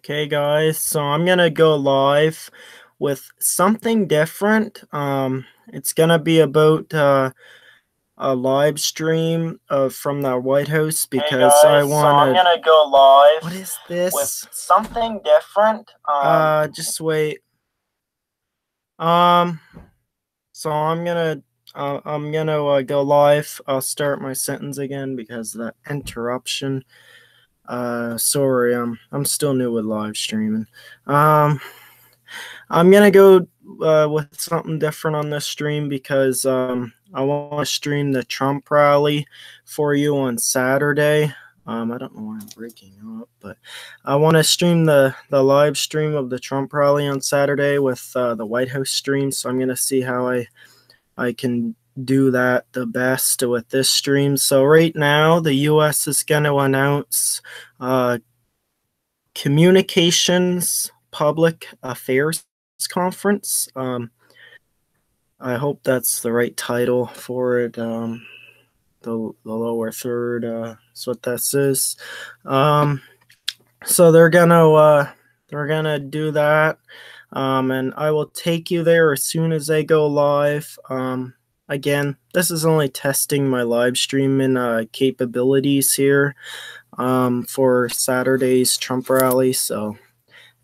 Okay, guys, so I'm gonna go live with something different. It's gonna be about a live stream from the White House Hey because I guys, so I'm wanted. gonna go What live is with this? something different. Just wait. Um, so I'm gonna go live. I'll start my sentence again because of that interruption. Sorry, I'm still new with live streaming. Um. I'm gonna go with something different on this stream because I want to stream the Trump rally for you on Saturday. I don't know why I'm breaking up, but I want to stream the live stream of the Trump rally on Saturday with the White House stream. So I'm gonna see how I can do that the best with this stream. So right now, the U.S. is going to announce communications public affairs conference. I hope that's the right title for it. The lower third is what this is. So they're gonna do that, and I will take you there as soon as they go live. Again, this is only testing my live streaming capabilities here for Saturday's Trump rally. So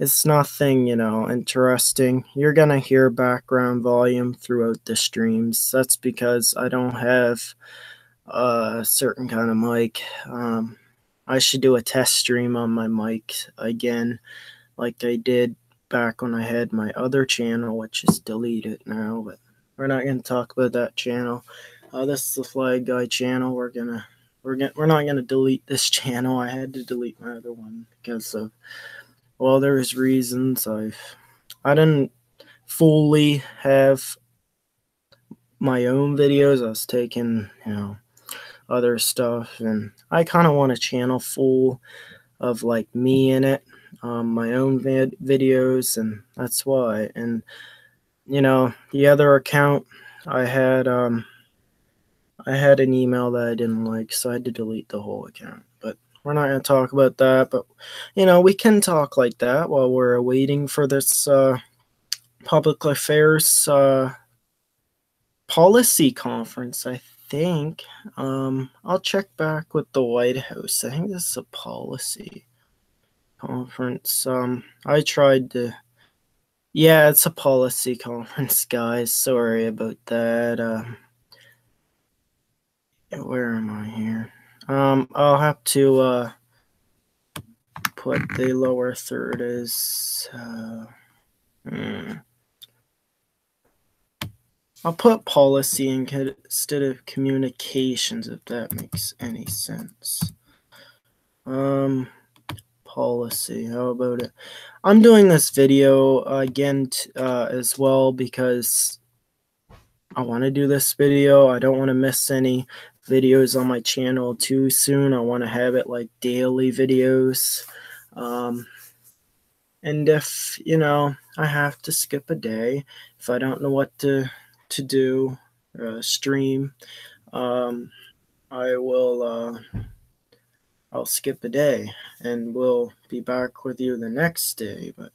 it's nothing, interesting. You're gonna hear background volume throughout the streams. That's because I don't have a certain kind of mic. I should do a test stream on my mic again, like I did back when I had my other channel, which is deleted now. But we're not gonna talk about that channel. This is the Flag Guy channel. We're not gonna delete this channel. I had to delete my other one because of, well, there's reasons. I didn't fully have my own videos. I was taking, other stuff, and I kind of want a channel full of like me in it, my own videos, and that's why. And the other account I had, I had an email that I didn't like, so I had to delete the whole account. But we're not going to talk about that. But we can talk like that while we're waiting for this public affairs policy conference, I think. I'll check back with the White House. I think this is a policy conference. I tried to. Yeah, it's a policy conference, guys. Sorry about that. Where am I here? I'll have to put the lower third as. I'll put policy instead of communications, if that makes any sense. Policy. How about it? I'm doing this video again as well because I want to do this video. I don't want to miss any videos on my channel too soon. I want to have it like daily videos. And if, I have to skip a day, if I don't know what to do, stream, I will I'll skip a day and we'll be back with you the next day. But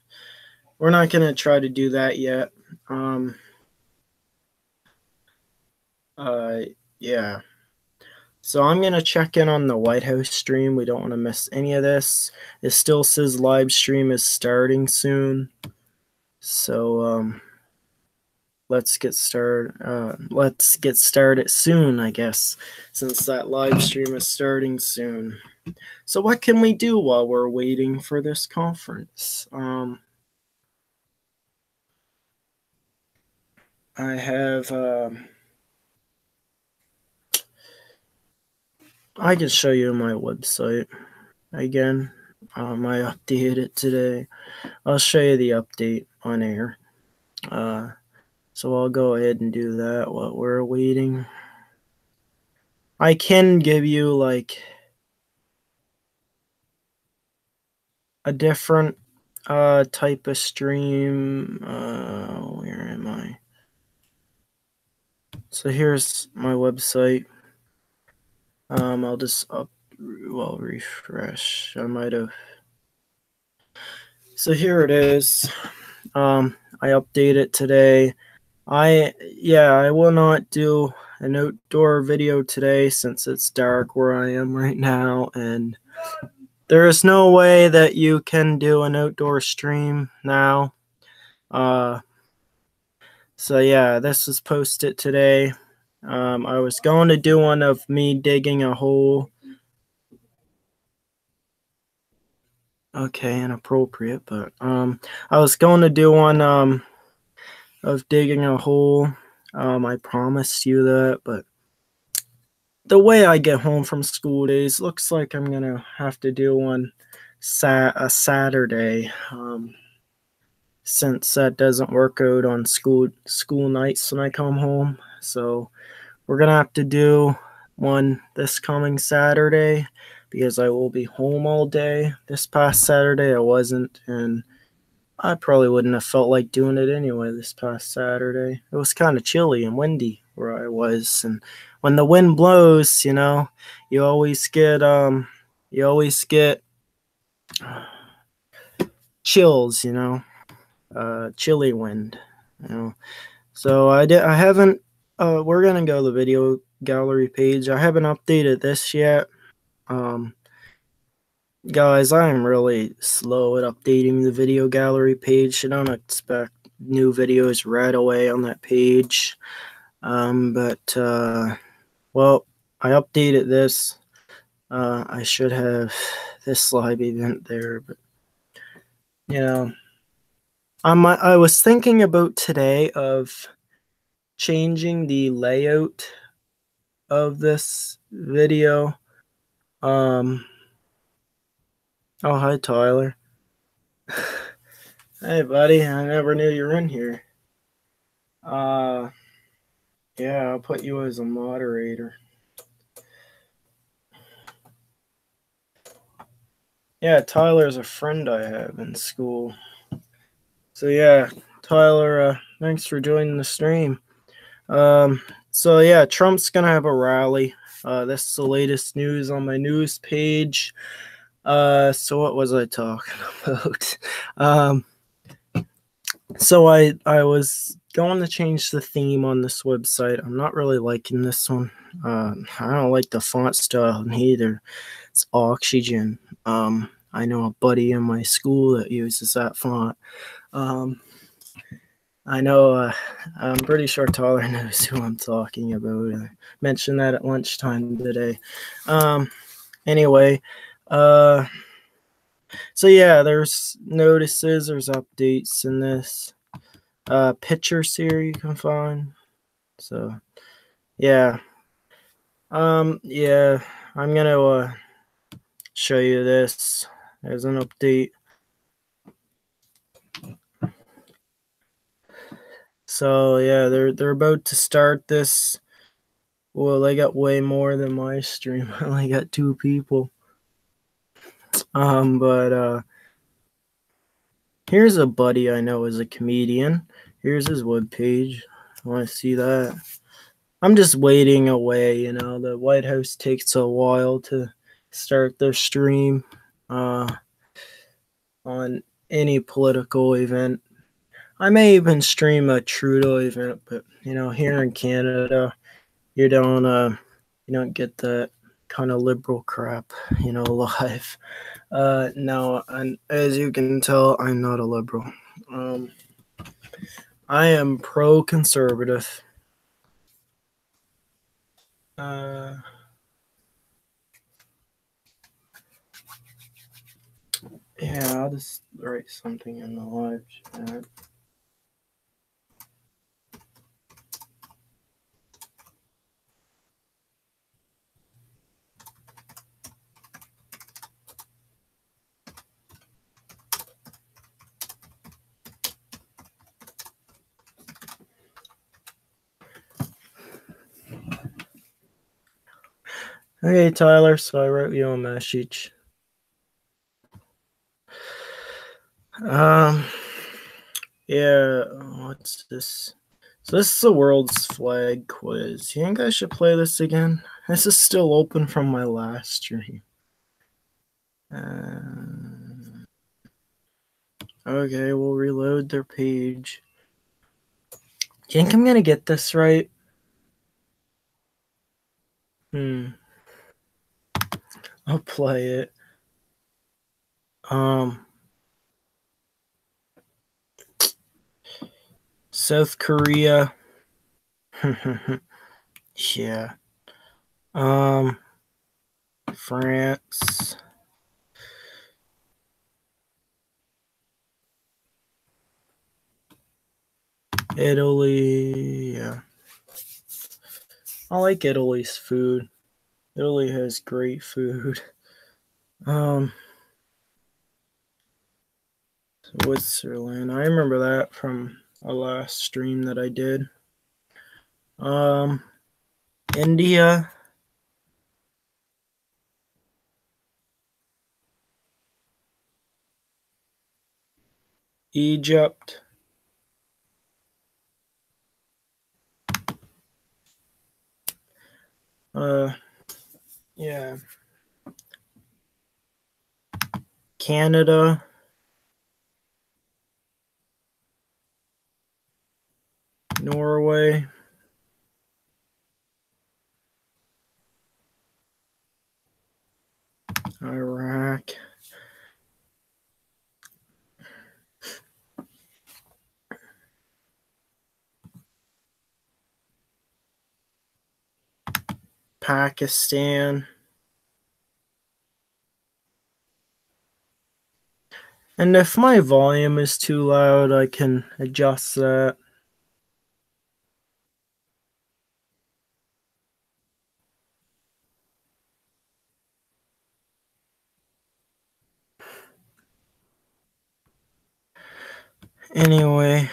we're not going to try to do that yet. Yeah. So I'm going to check in on the White House stream. We don't want to miss any of this. It still says live stream is starting soon. So let's get started. Let's get started soon, I guess, since that live stream is starting soon. So what can we do while we're waiting for this conference? I have. I can show you my website again. I updated it today. I'll show you the update on air. So I'll go ahead and do that while we're waiting. I can give you like a different type of stream. Where am I? So here's my website. I'll just refresh. I might have. So here it is. I updated it today. I will not do an outdoor video today since it's dark where I am right now, and there is no way that you can do an outdoor stream now. So yeah, this was posted today. I was going to do one of me digging a hole. Okay, inappropriate, but I was going to do one of digging a hole. I promised you that, but the way I get home from school days looks like I'm gonna have to do one a Saturday. Since that doesn't work out on school nights when I come home. So we're gonna have to do one this coming Saturday because I will be home all day. This past Saturday I wasn't, and I probably wouldn't have felt like doing it anyway this past Saturday. It was kind of chilly and windy where I was, and when the wind blows, you always get chills, chilly wind, So I haven't we're gonna go to the video gallery page. I haven't updated this yet. Guys, I am really slow at updating the video gallery page. I don't expect new videos right away on that page. Well, I updated this. I should have this live event there, but I was thinking about today of changing the layout of this video. Oh, hi, Tyler. Hey, buddy. I never knew you were in here. Yeah, I'll put you as a moderator. Yeah, Tyler's a friend I have in school. So yeah, Tyler, thanks for joining the stream. So yeah, Trump's gonna have a rally. This is the latest news on my news page. So what was I talking about? So I was going to change the theme on this website. I'm not really liking this one. I don't like the font style either. It's Oxygen. I know a buddy in my school that uses that font. I know, I'm pretty sure Tyler knows who I'm talking about. I mentioned that at lunchtime today. Anyway, so yeah, there's notices, there's updates in this pictures here you can find. So yeah. Yeah, I'm gonna show you this as an update. So yeah, they're about to start this. Well, they got way more than my stream. I only got 2 people. But here's a buddy I know is a comedian. Here's his webpage. I want to see that. I'm just waiting away, the White House takes a while to start their stream on any political event. I may even stream a Trudeau event, but here in Canada, you don't get that kind of liberal crap, live. No, and as you can tell, I'm not a liberal. I am pro-conservative. Yeah, I'll just write something in the live chat. Okay, Tyler, so I wrote you a message. Yeah, what's this? So this is the world's flag quiz. You think I should play this again? This is still open from my last stream. Okay, we'll reload their page. Think I'm gonna get this right? I'll play it. South Korea. Yeah. France. Italy. Yeah. I like Italy's food. Italy has great food. Switzerland. I remember that from a last stream that I did. India. Egypt. Yeah. Canada. Norway. Iraq. Pakistan. And if my volume is too loud, I can adjust that. Anyway,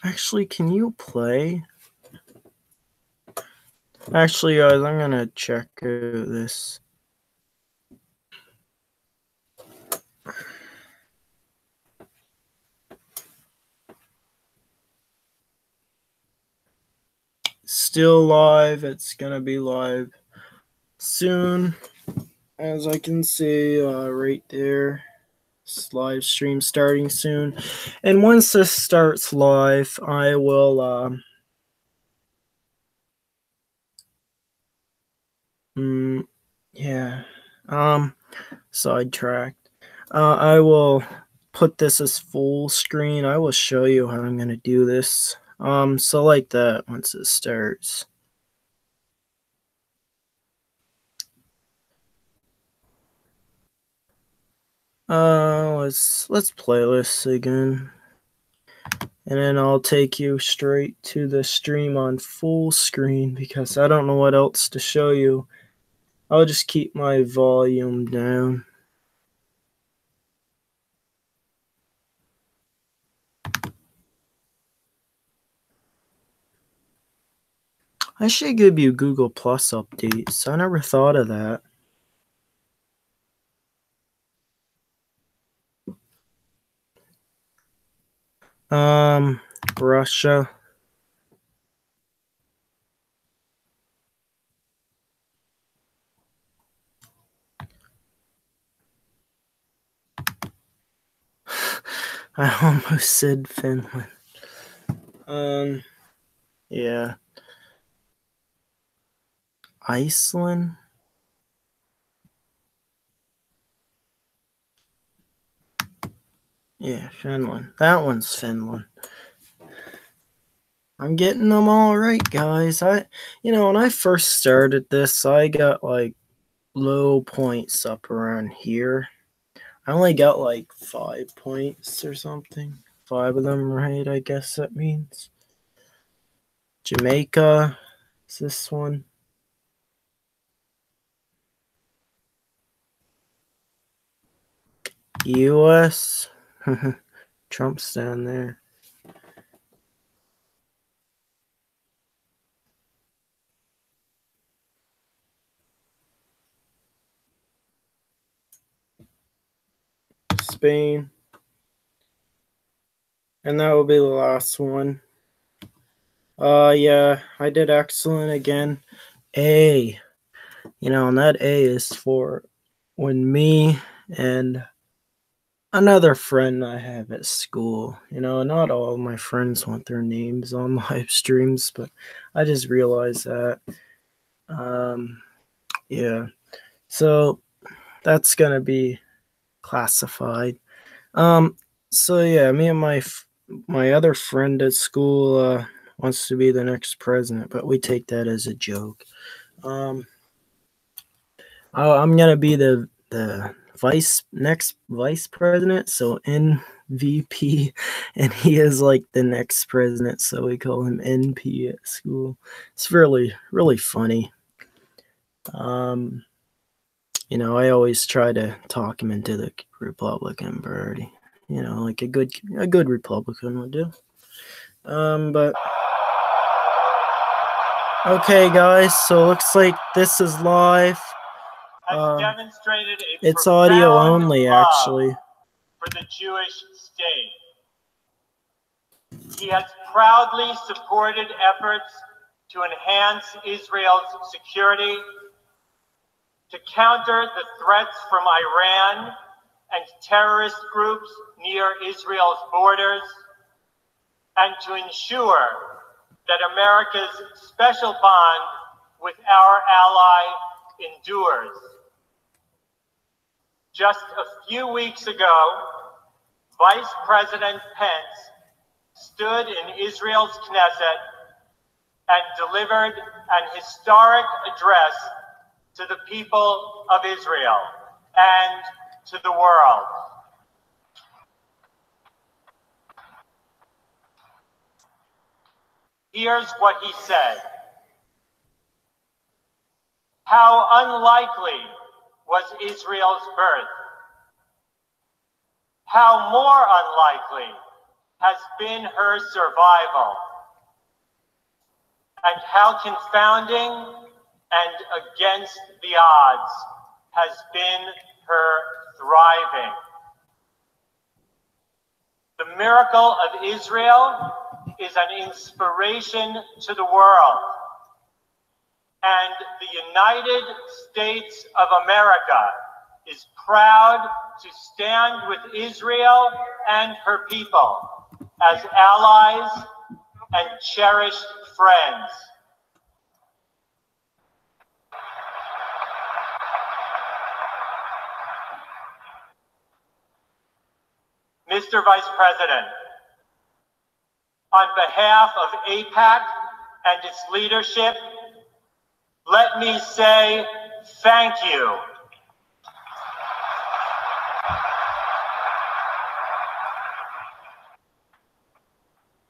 actually, can you play? Actually, guys, I'm gonna check this. Still live. It's gonna be live soon, as I can see right there. This live stream starting soon, and once this starts live, I will yeah, sidetracked. I will put this as full screen. I will show you how I'm gonna do this. So like that once it starts. Let's play this again. And then I'll take you straight to the stream on full screen because I don't know what else to show you. I'll just keep my volume down. I should give you Google Plus updates. I never thought of that. Russia. I almost said Finland. Yeah. Iceland. Yeah, Finland. That one's Finland. I'm getting them all right, guys. When I first started this, I got like low points up around here. I only got like 5 points or something. 5 of them right, I guess that means. Jamaica is this one. US. Trump's down there. Spain. And that will be the last one. Yeah, I did excellent again. A. And that A is for when me and another friend I have at school. Not all of my friends want their names on live streams, but I just realized that. Yeah. So that's gonna be classified. So yeah, me and my other friend at school wants to be the next president, but we take that as a joke. I'm gonna be the next vice president, so NVP, and he is like the next president, so we call him NP at school. It's really really funny. I always try to talk him into the Republican Party. Like a good Republican would do. But okay, guys. So looks like this is live. It's audio only, actually. For the Jewish state. He has proudly supported efforts to enhance Israel's security, to counter the threats from Iran and terrorist groups near Israel's borders, and to ensure that America's special bond with our ally endures. Just a few weeks ago, Vice President Pence stood in Israel's Knesset and delivered an historic address to the people of Israel and to the world. Here's what he said. How unlikely was Israel's birth? How more unlikely has been her survival? And how confounding and against the odds has been her thriving? The miracle of Israel is an inspiration to the world. And the United States of America is proud to stand with Israel and her people as allies and cherished friends. Mr. Vice President, on behalf of AIPAC and its leadership, let me say thank you.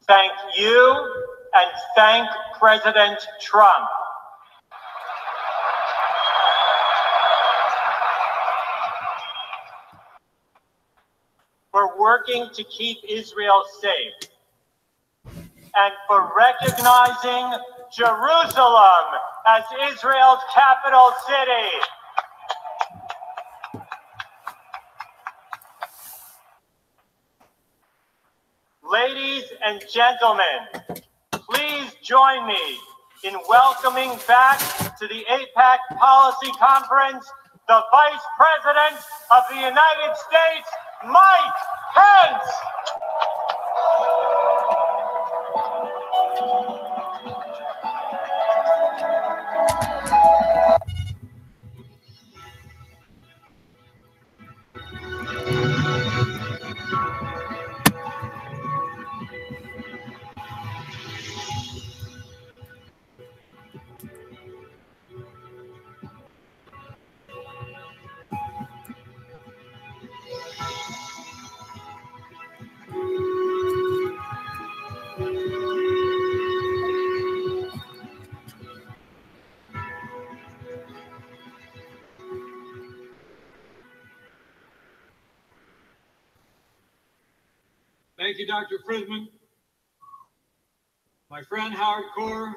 Thank you and thank President Trump. For working to keep Israel safe and for recognizing Jerusalem as Israel's capital city. Ladies and gentlemen, please join me in welcoming back to the AIPAC Policy Conference the Vice President of the United States, Mike Pence. Thank you, Dr. Friedman. My friend Howard Corr,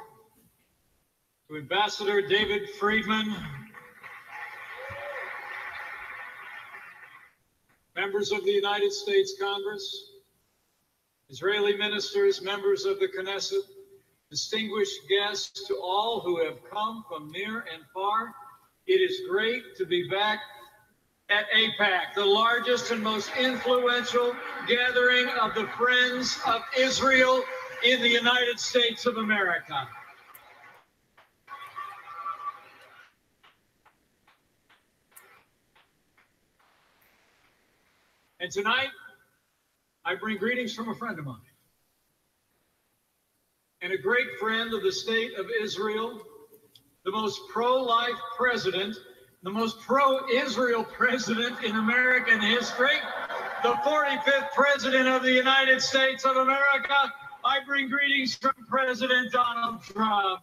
to Ambassador David Friedman, members of the United States Congress, Israeli ministers, members of the Knesset, distinguished guests, to all who have come from near and far. It is great to be back at AIPAC, the largest and most influential gathering of the Friends of Israel in the United States of America. And tonight, I bring greetings from a friend of mine and a great friend of the state of Israel, the most pro-life president, the most pro-Israel president in American history, the 45th president of the United States of America. I bring greetings from President Donald Trump.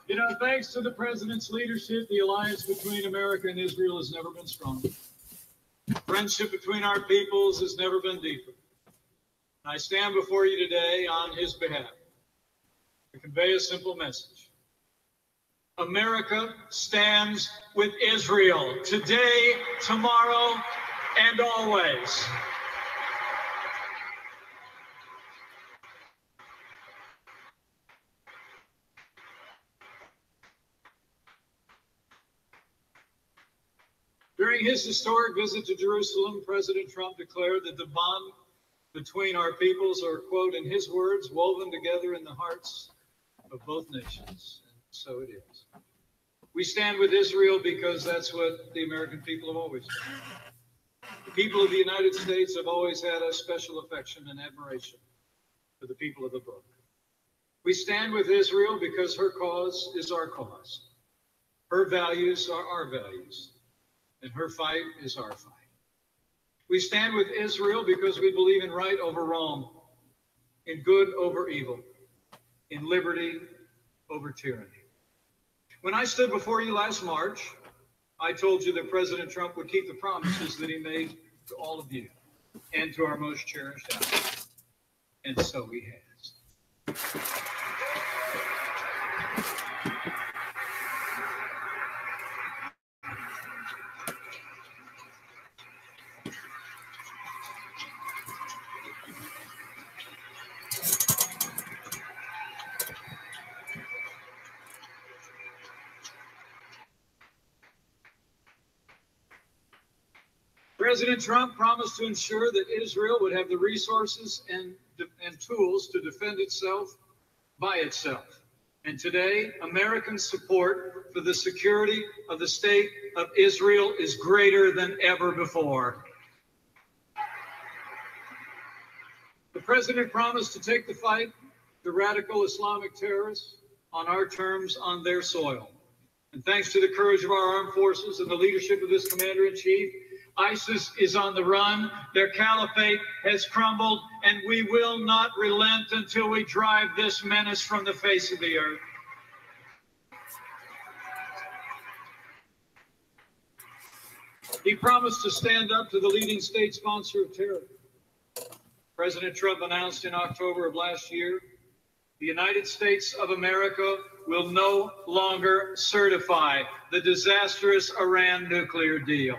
You know, thanks to the president's leadership, the alliance between America and Israel has never been stronger. Friendship between our peoples has never been deeper. I stand before you today on his behalf to convey a simple message. America stands with Israel today, tomorrow, and always. During his historic visit to Jerusalem, President Trump declared that the bond between our peoples are, quote, in his words, woven together in the hearts of both nations. And so it is. We stand with Israel because that's what the American people have always done. The people of the United States have always had a special affection and admiration for the people of the book. We stand with Israel because her cause is our cause. Her values are our values. And her fight is our fight. We stand with Israel because we believe in right over wrong, in good over evil, in liberty over tyranny. When I stood before you last March, I told you that President Trump would keep the promises that he made to all of you and to our most cherished allies. And so he has. President Trump promised to ensure that Israel would have the resources and tools to defend itself by itself. And today, American support for the security of the state of Israel is greater than ever before. The president promised to take the fight to radical Islamic terrorists on our terms on their soil. And thanks to the courage of our armed forces and the leadership of this commander-in-chief, ISIS is on the run, their caliphate has crumbled, and we will not relent until we drive this menace from the face of the earth. He promised to stand up to the leading state sponsor of terror. President Trump announced in October of last year, the United States of America will no longer certify the disastrous Iran nuclear deal.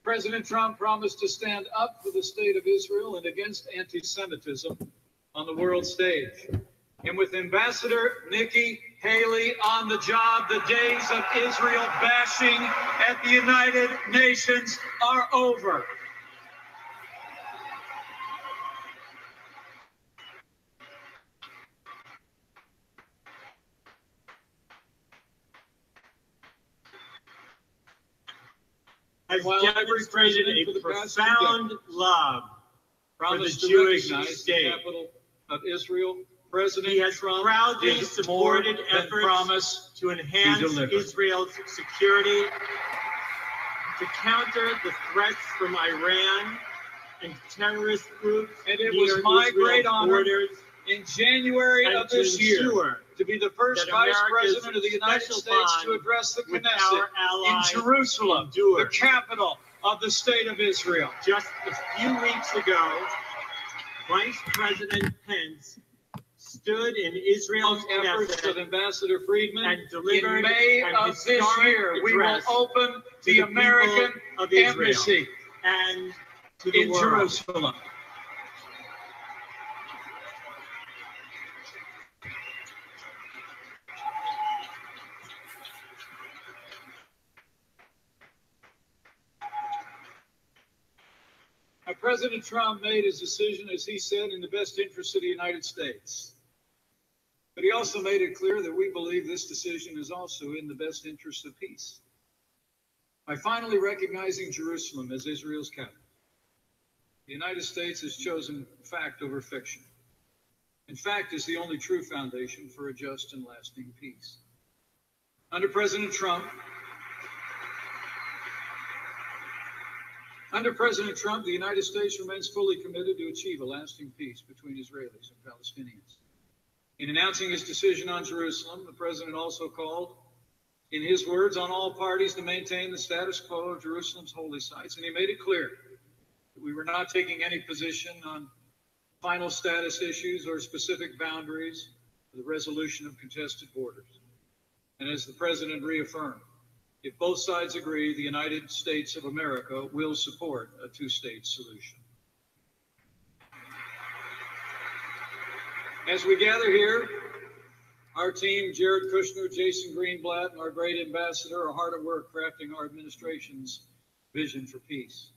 President Trump promised to stand up for the state of Israel and against anti-Semitism on the world stage. And with Ambassador Nikki Haley on the job, the days of Israel bashing at the United Nations are over. Has demonstrated a profound love for the Jewish state. Capital of Israel, President He has Trump proudly supported efforts to enhance Israel's security, to counter the threats from Iran and terrorist groups and it near was my Israel's great honor borders, in January and of this year ensure to be the first that Vice America's President of the United special States to bond address the with Knesset our in allies Jerusalem, the endures. capital of the State of Israel. Just a few weeks ago, Vice President Pence stood in Israel's Efforts of Knesset Ambassador Friedman and in delivered May an of this historic year, we will address open to the the American people of Israel embassy and to the in world. Jerusalem. Now, President Trump made his decision, as he said, in the best interest of the United States. But he also made it clear that we believe this decision is also in the best interest of peace. By finally recognizing Jerusalem as Israel's capital, the United States has chosen fact over fiction. And fact is the only true foundation for a just and lasting peace. Under President Trump, the United States remains fully committed to achieve a lasting peace between Israelis and Palestinians. In announcing his decision on Jerusalem, the president also called, in his words, on all parties to maintain the status quo of Jerusalem's holy sites, and he made it clear that we were not taking any position on final status issues or specific boundaries for the resolution of contested borders. And as the president reaffirmed, if both sides agree, the United States of America will support a two-state solution. As we gather here, our team, Jared Kushner, Jason Greenblatt, and our great ambassador are hard at work crafting our administration's vision for peace.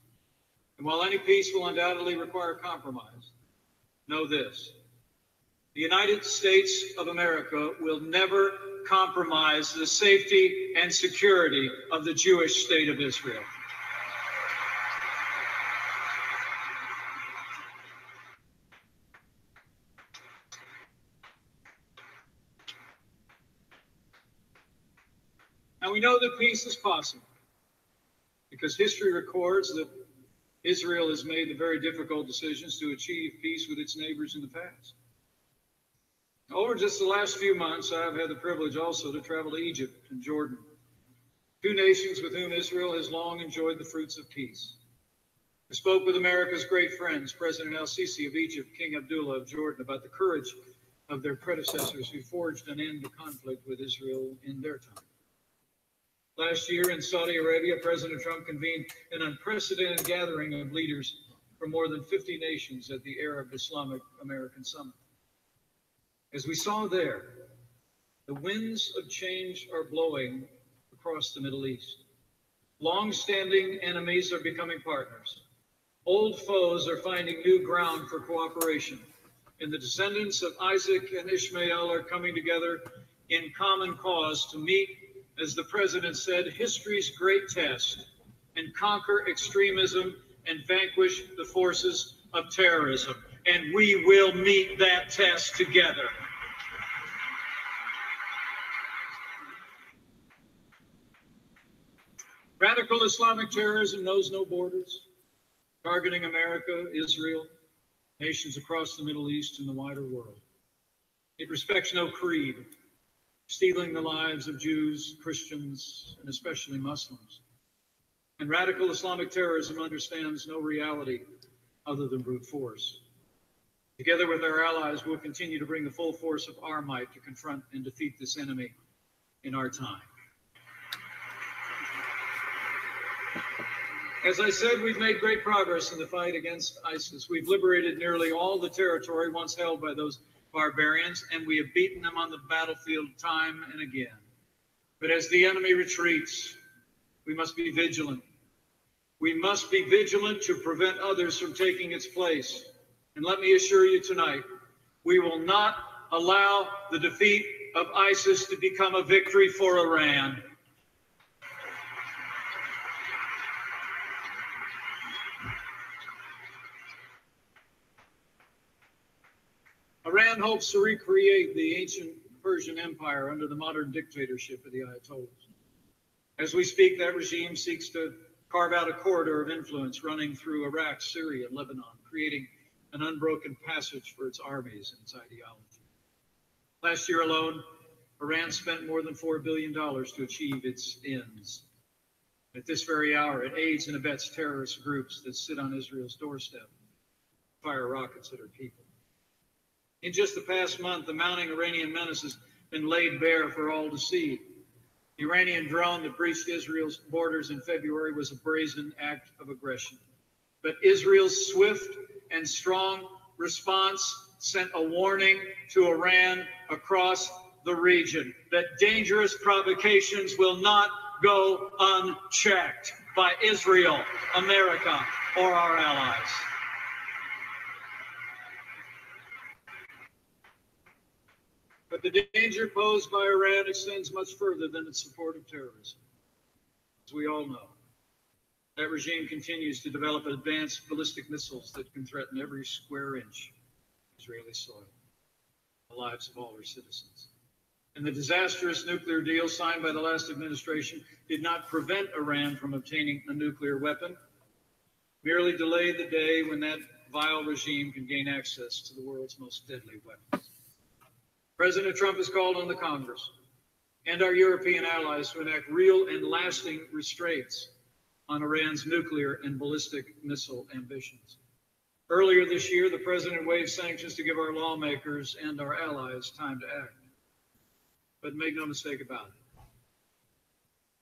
And while any peace will undoubtedly require compromise, know this: the United States of America will never compromise the safety and security of the Jewish state of Israel. And we know that peace is possible because history records that Israel has made the very difficult decisions to achieve peace with its neighbors in the past. Over just the last few months, I have had the privilege also to travel to Egypt and Jordan, two nations with whom Israel has long enjoyed the fruits of peace. I spoke with America's great friends, President el-Sisi of Egypt, King Abdullah of Jordan, about the courage of their predecessors who forged an end to conflict with Israel in their time. Last year in Saudi Arabia, President Trump convened an unprecedented gathering of leaders from more than 50 nations at the Arab Islamic American Summit. As we saw there, the winds of change are blowing across the Middle East. Long-standing enemies are becoming partners. Old foes are finding new ground for cooperation. And the descendants of Isaac and Ishmael are coming together in common cause to meet, as the president said, history's great test and conquer extremism and vanquish the forces of terrorism. And we will meet that test together. Radical Islamic terrorism knows no borders, targeting America, Israel, nations across the Middle East and the wider world. It respects no creed, stealing the lives of Jews, Christians, and especially Muslims. And radical Islamic terrorism understands no reality other than brute force. Together with our allies, we'll continue to bring the full force of our might to confront and defeat this enemy in our time. As I said, we've made great progress in the fight against ISIS. We've liberated nearly all the territory once held by those barbarians, and we have beaten them on the battlefield time and again. But as the enemy retreats, we must be vigilant. We must be vigilant to prevent others from taking its place. And let me assure you tonight, we will not allow the defeat of ISIS to become a victory for Iran. Iran hopes to recreate the ancient Persian Empire under the modern dictatorship of the Ayatollahs. As we speak, that regime seeks to carve out a corridor of influence running through Iraq, Syria, and Lebanon, creating an unbroken passage for its armies and its ideology. Last year alone, Iran spent more than $4 billion to achieve its ends. At this very hour, it aids and abets terrorist groups that sit on Israel's doorstep, fire rockets at her people. In just the past month, the mounting Iranian menace has been laid bare for all to see. The Iranian drone that breached Israel's borders in February was a brazen act of aggression. But Israel's swift and strong response sent a warning to Iran across the region that dangerous provocations will not go unchecked by Israel, America, or our allies. But the danger posed by Iran extends much further than its support of terrorism. As we all know, that regime continues to develop advanced ballistic missiles that can threaten every square inch of Israeli soil, the lives of all our citizens. And the disastrous nuclear deal signed by the last administration did not prevent Iran from obtaining a nuclear weapon, merely delayed the day when that vile regime can gain access to the world's most deadly weapons. President Trump has called on the Congress and our European allies to enact real and lasting restraints on Iran's nuclear and ballistic missile ambitions. Earlier this year, the president waived sanctions to give our lawmakers and our allies time to act. But make no mistake about it,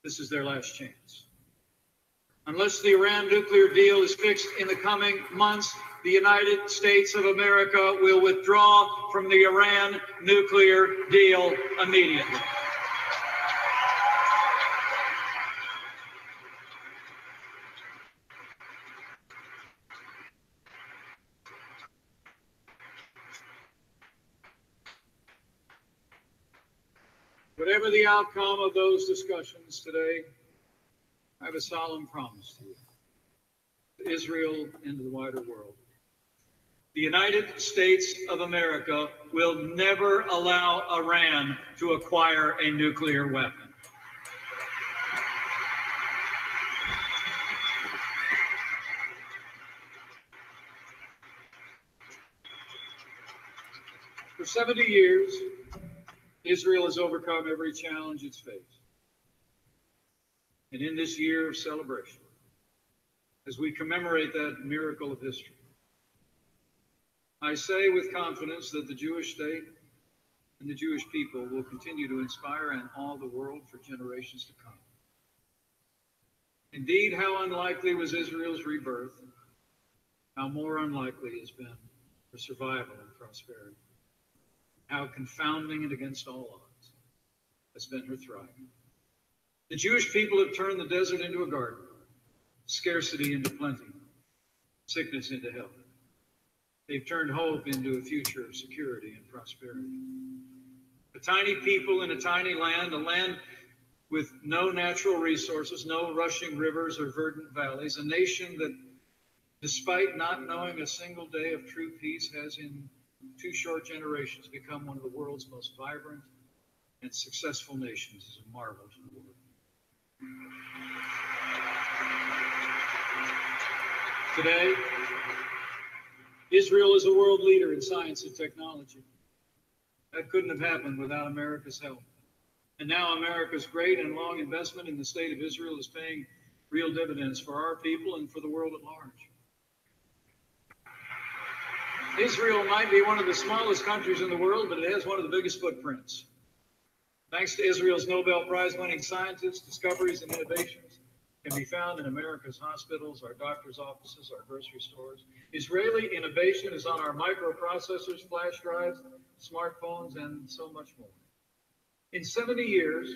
this is their last chance. Unless the Iran nuclear deal is fixed in the coming months, the United States of America will withdraw from the Iran nuclear deal immediately. Whatever the outcome of those discussions today, I have a solemn promise to you, to Israel and to the wider world. The United States of America will never allow Iran to acquire a nuclear weapon. For 70 years, Israel has overcome every challenge it's faced. And in this year of celebration, as we commemorate that miracle of history, I say with confidence that the Jewish state and the Jewish people will continue to inspire and awe the world for generations to come. Indeed, how unlikely was Israel's rebirth, how more unlikely has been her survival and prosperity. How confounding and against all odds has been her thriving. The Jewish people have turned the desert into a garden, scarcity into plenty, sickness into health. They've turned hope into a future of security and prosperity. A tiny people in a tiny land, a land with no natural resources, no rushing rivers or verdant valleys, a nation that, despite not knowing a single day of true peace, has in 2 short generations become one of the world's most vibrant and successful nations, is a marvel to the world. Today, Israel is a world leader in science and technology. That couldn't have happened without America's help. And now America's great and long investment in the state of Israel is paying real dividends for our people and for the world at large. Israel might be one of the smallest countries in the world, but it has one of the biggest footprints. Thanks to Israel's Nobel Prize-winning scientists, discoveries and innovations can be found in America's hospitals, our doctors' offices, our grocery stores. Israeli innovation is on our microprocessors, flash drives, smartphones, and so much more. In 70 years,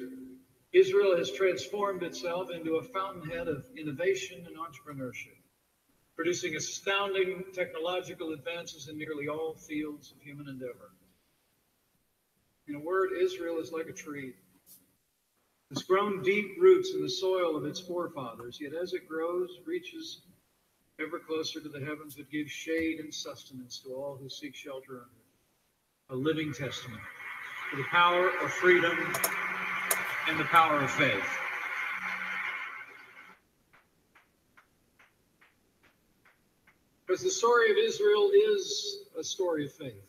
Israel has transformed itself into a fountainhead of innovation and entrepreneurship, producing astounding technological advances in nearly all fields of human endeavor. In a word, Israel is like a tree. It's grown deep roots in the soil of its forefathers, yet as it grows, reaches ever closer to the heavens that give shade and sustenance to all who seek shelter under it. A living testament to the power of freedom and the power of faith. Because the story of Israel is a story of faith.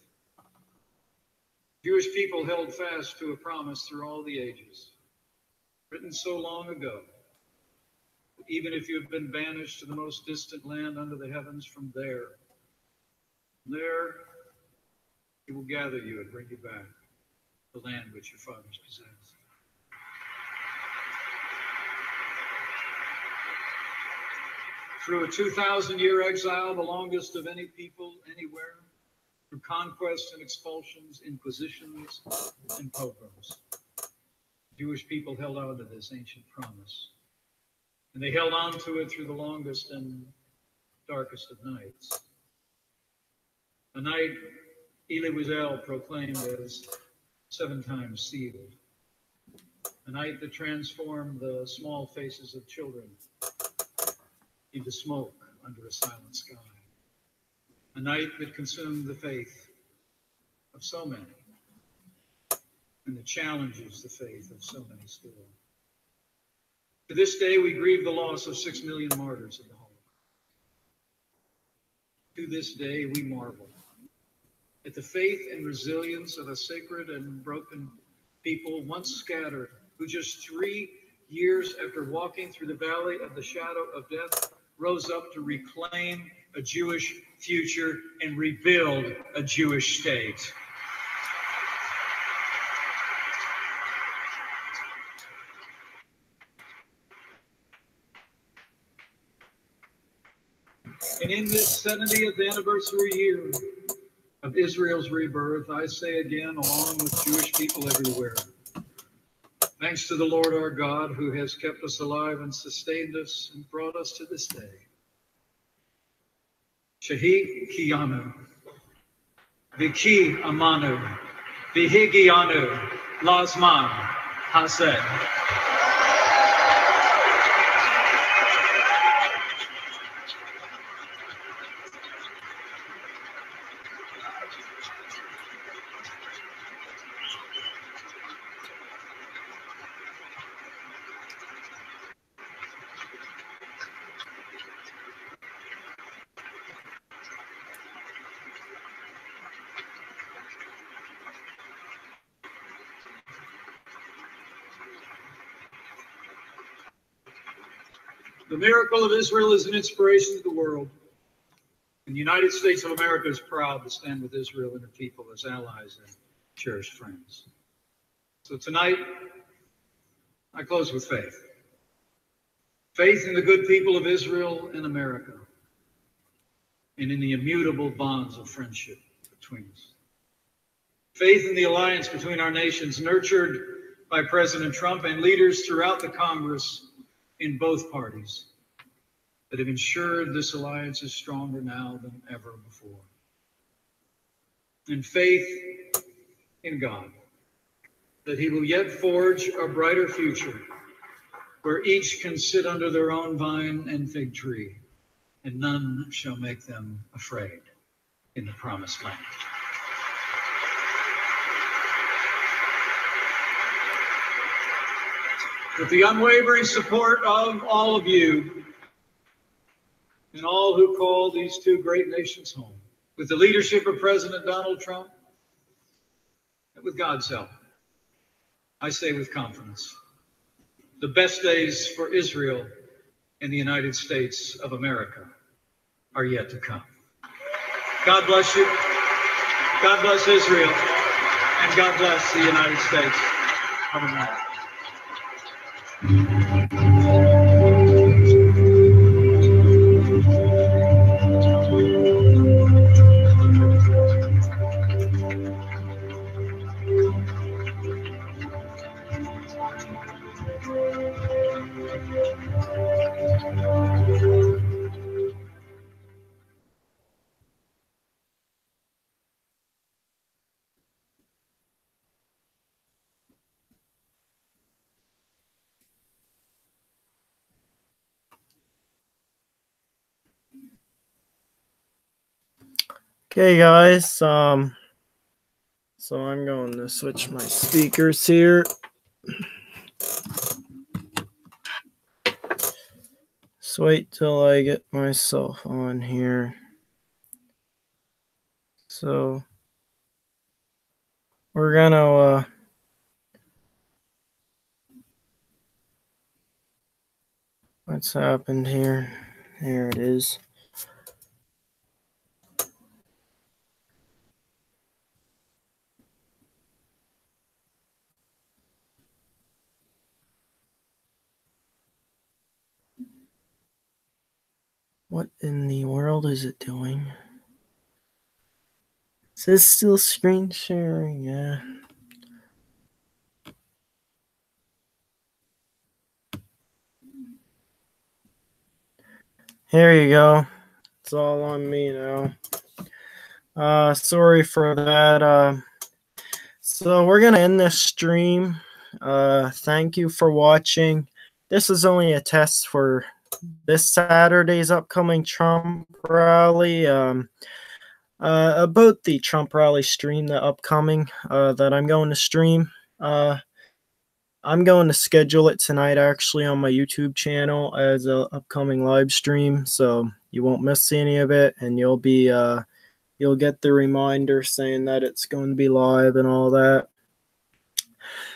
Jewish people held fast to a promise through all the ages, written so long ago. Even if you have been banished to the most distant land under the heavens, from there he will gather you and bring you back to the land which your fathers possessed. Through a 2,000-year exile, the longest of any people anywhere, through conquests and expulsions, inquisitions and pogroms, Jewish people held on to this ancient promise. And they held on to it through the longest and darkest of nights. A night Elie Wiesel proclaimed as 7 times sealed. A night that transformed the small faces of children into smoke under a silent sky. A night that consumed the faith of so many and that challenges the faith of so many still. To this day, we grieve the loss of 6 million martyrs of the Holocaust. To this day, we marvel at the faith and resilience of a sacred and broken people once scattered, who just 3 years after walking through the valley of the shadow of death, rose up to reclaim a Jewish future and rebuild a Jewish state. And in this 70th anniversary year of Israel's rebirth, I say again, along with Jewish people everywhere, thanks to the Lord our God, who has kept us alive and sustained us and brought us to this day. Shehi Kiyanu, Viki Amanu, Vihigianu, Lazman Hased. The miracle of Israel is an inspiration to the world. And the United States of America is proud to stand with Israel and her people as allies and cherished friends. So tonight, I close with faith. Faith in the good people of Israel and America, and in the immutable bonds of friendship between us. Faith in the alliance between our nations, nurtured by President Trump and leaders throughout the Congress in both parties, that have ensured this alliance is stronger now than ever before. And faith in God, that he will yet forge a brighter future where each can sit under their own vine and fig tree, and none shall make them afraid in the promised land. With the unwavering support of all of you and all who call these 2 great nations home, with the leadership of President Donald Trump, and with God's help, I say with confidence, the best days for Israel and the United States of America are yet to come. God bless you. God bless Israel. And God bless the United States of America. Okay, guys, so I'm going to switch my speakers here. Just wait till I get myself on here. So we're gonna what's happened here? Here it is. What in the world is it doing? Is this still screen sharing? Yeah. Here you go. It's all on me now. Sorry for that. So we're gonna end this stream. Thank you for watching. This is only a test for this Saturday's upcoming Trump rally. About the Trump rally stream, the upcoming that I'm going to stream. I'm going to schedule it tonight actually on my YouTube channel as a upcoming live stream, so you won't miss any of it, and you'll get the reminder saying that it's going to be live and all that.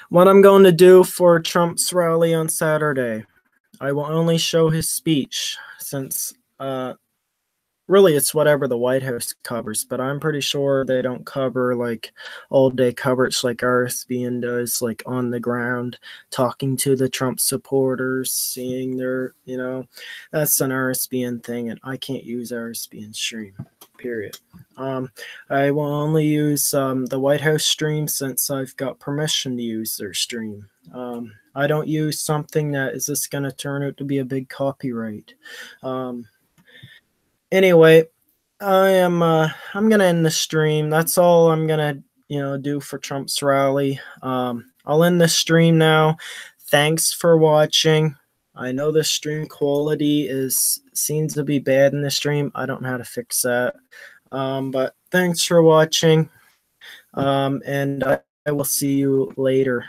What I'm going to do for Trump's rally on Saturday, I will only show his speech, since really it's whatever the White House covers, but I'm pretty sure they don't cover like all day coverage like RSBN does, like on the ground, talking to the Trump supporters, seeing their, that's an RSBN thing, and I can't use RSBN stream, period. I will only use the White House stream since I've got permission to use their stream. I don't use something that is just going to turn out to be a big copyright. Anyway, I'm gonna end the stream. That's all I'm gonna do for Trump's rally. I'll end the stream now. Thanks for watching. I know the stream quality seems to be bad in the stream. I don't know how to fix that. But thanks for watching. And I will see you later.